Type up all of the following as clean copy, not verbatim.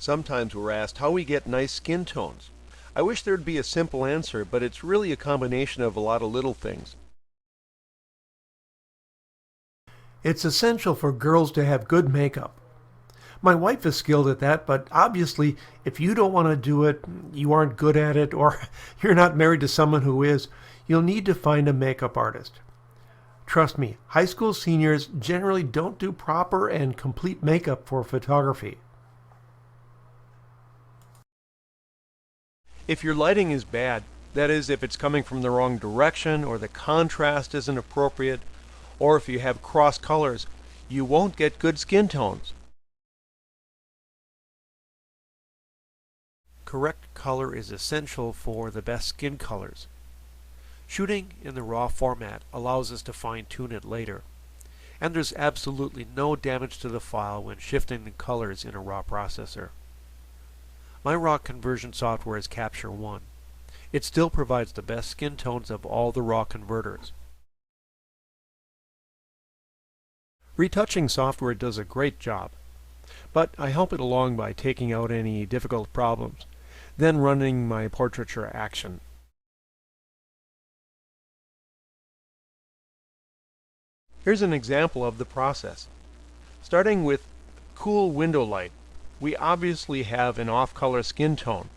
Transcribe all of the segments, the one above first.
Sometimes we're asked how we get nice skin tones. I wish there'd be a simple answer, but it's really a combination of a lot of little things. It's essential for girls to have good makeup. My wife is skilled at that, but obviously, if you don't want to do it, you aren't good at it, or you're not married to someone who is, you'll need to find a makeup artist. Trust me, high school seniors generally don't do proper and complete makeup for photography. If your lighting is bad, that is, if it's coming from the wrong direction, or the contrast isn't appropriate, or if you have cross colors, you won't get good skin tones. Correct color is essential for the best skin colors. Shooting in the raw format allows us to fine-tune it later, and there's absolutely no damage to the file when shifting the colors in a raw processor. My raw conversion software is Capture One. It still provides the best skin tones of all the raw converters. Retouching software does a great job, but I help it along by taking out any difficult problems, then running my portraiture action. Here's an example of the process. Starting with cool window light, we obviously have an off-color skin tone.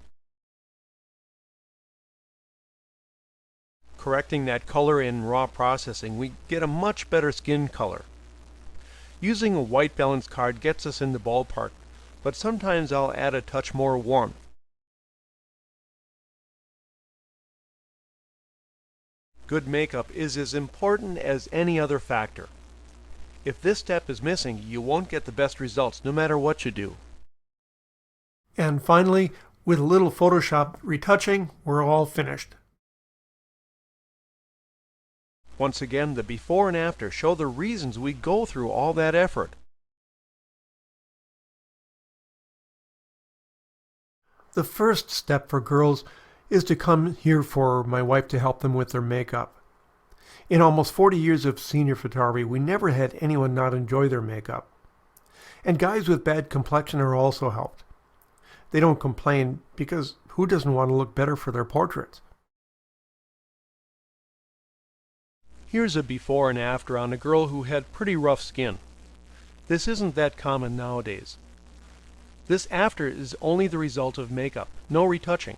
Correcting that color in raw processing, we get a much better skin color. Using a white balance card gets us in the ballpark, but sometimes I'll add a touch more warmth. Good makeup is as important as any other factor. If this step is missing, you won't get the best results no matter what you do. And finally, with a little Photoshop retouching, we're all finished. Once again, the before and after show the reasons we go through all that effort. The first step for girls is to come here for my wife to help them with their makeup. In almost 40 years of senior photography, we never had anyone not enjoy their makeup. And guys with bad complexion are also helped. They don't complain because who doesn't want to look better for their portraits? Here's a before and after on a girl who had pretty rough skin. This isn't that common nowadays. This after is only the result of makeup, no retouching.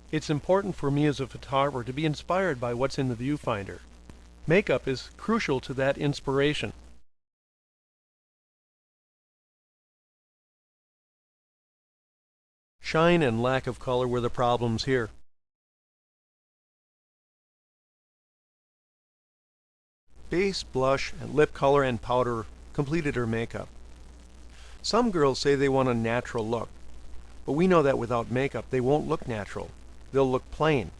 It's important for me as a photographer to be inspired by what's in the viewfinder. Makeup is crucial to that inspiration. Shine and lack of color were the problems here. Base, blush, and lip color and powder completed her makeup. Some girls say they want a natural look, but we know that without makeup they won't look natural. They'll look plain.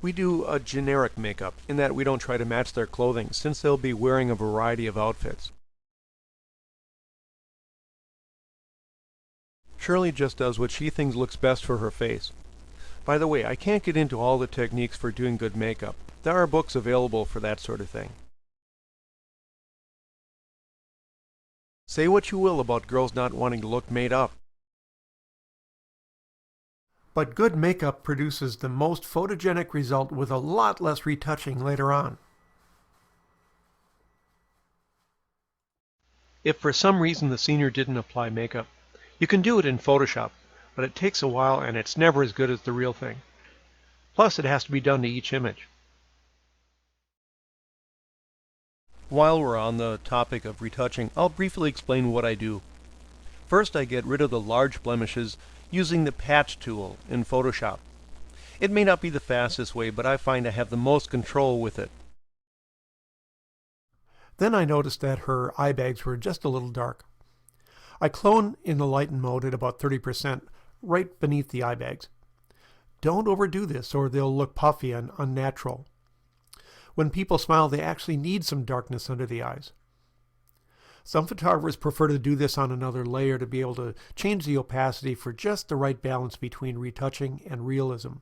We do a generic makeup in that we don't try to match their clothing since they'll be wearing a variety of outfits. Shirley just does what she thinks looks best for her face. By the way, I can't get into all the techniques for doing good makeup. There are books available for that sort of thing. Say what you will about girls not wanting to look made up. But good makeup produces the most photogenic result with a lot less retouching later on. If for some reason the senior didn't apply makeup, you can do it in Photoshop, but it takes a while and it's never as good as the real thing. Plus, it has to be done to each image. While we're on the topic of retouching, I'll briefly explain what I do. First, I get rid of the large blemishes using the patch tool in Photoshop. It may not be the fastest way, but I find I have the most control with it. Then I noticed that her eye bags were just a little dark. I clone in the lighten mode at about 30%, right beneath the eye bags. Don't overdo this or they'll look puffy and unnatural. When people smile, they actually need some darkness under the eyes. Some photographers prefer to do this on another layer to be able to change the opacity for just the right balance between retouching and realism.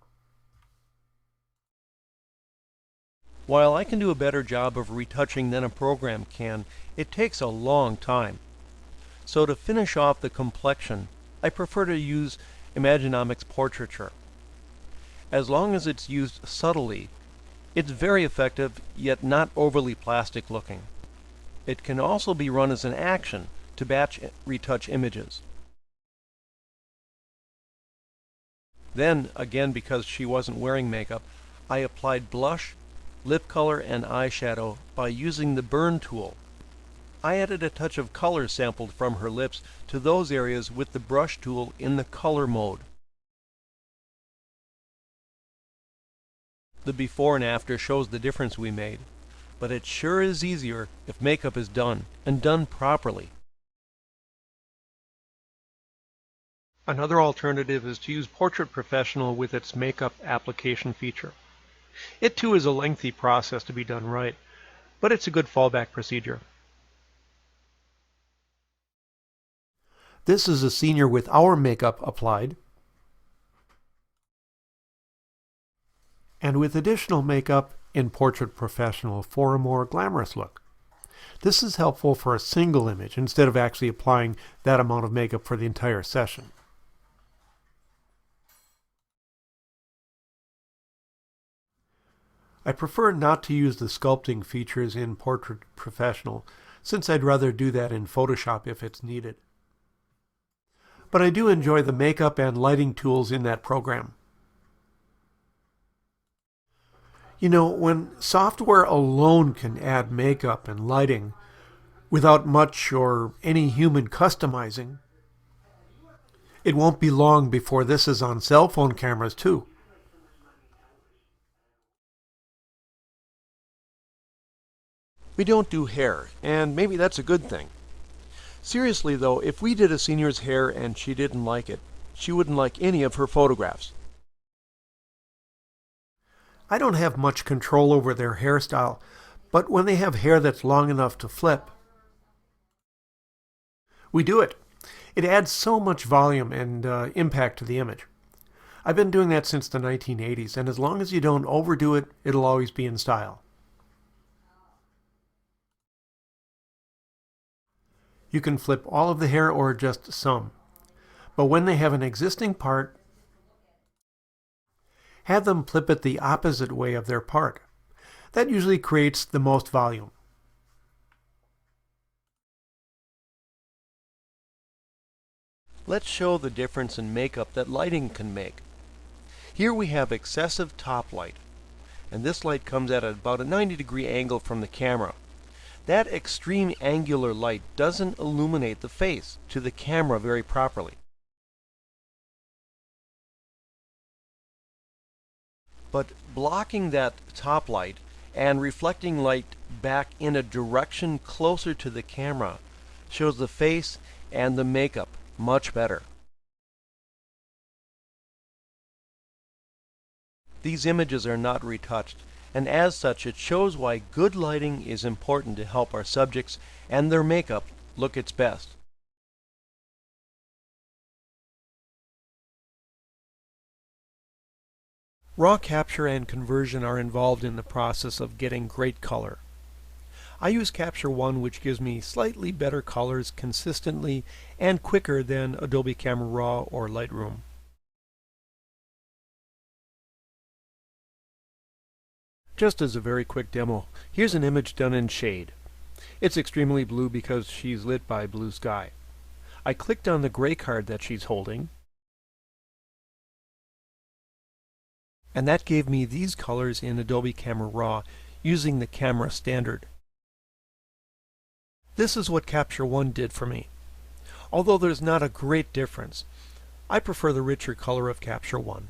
While I can do a better job of retouching than a program can, it takes a long time. So to finish off the complexion, I prefer to use Imaginomics portraiture. As long as it's used subtly, it's very effective, yet not overly plastic looking. It can also be run as an action to batch retouch images. Then, again because she wasn't wearing makeup, I applied blush, lip color, and eyeshadow by using the burn tool. I added a touch of color sampled from her lips to those areas with the brush tool in the color mode. The before and after shows the difference we made, but it sure is easier if makeup is done, and done properly. Another alternative is to use Portrait Professional with its makeup application feature. It too is a lengthy process to be done right, but it's a good fallback procedure. This is a senior with our makeup applied, and with additional makeup in Portrait Professional for a more glamorous look. This is helpful for a single image instead of actually applying that amount of makeup for the entire session. I prefer not to use the sculpting features in Portrait Professional, since I'd rather do that in Photoshop if it's needed. But I do enjoy the makeup and lighting tools in that program. You know, when software alone can add makeup and lighting without much or any human customizing, it won't be long before this is on cell phone cameras too. We don't do hair, and maybe that's a good thing. Seriously though, if we did a senior's hair and she didn't like it, she wouldn't like any of her photographs. I don't have much control over their hairstyle, but when they have hair that's long enough to flip, we do it. It adds so much volume and impact to the image. I've been doing that since the 1980s, and as long as you don't overdo it, it'll always be in style. You can flip all of the hair or just some. But when they have an existing part, have them flip it the opposite way of their part. That usually creates the most volume. Let's show the difference in makeup that lighting can make. Here we have excessive top light, and this light comes at about a 90-degree angle from the camera. That extreme angular light doesn't illuminate the face to the camera very properly. But blocking that top light and reflecting light back in a direction closer to the camera shows the face and the makeup much better. These images are not retouched, and as such it shows why good lighting is important to help our subjects and their makeup look its best. Raw capture and conversion are involved in the process of getting great color. I use Capture One, which gives me slightly better colors consistently and quicker than Adobe Camera Raw or Lightroom. Just as a very quick demo, here's an image done in shade. It's extremely blue because she's lit by blue sky. I clicked on the gray card that she's holding, and that gave me these colors in Adobe Camera Raw using the camera standard. This is what Capture One did for me. Although there's not a great difference, I prefer the richer color of Capture One.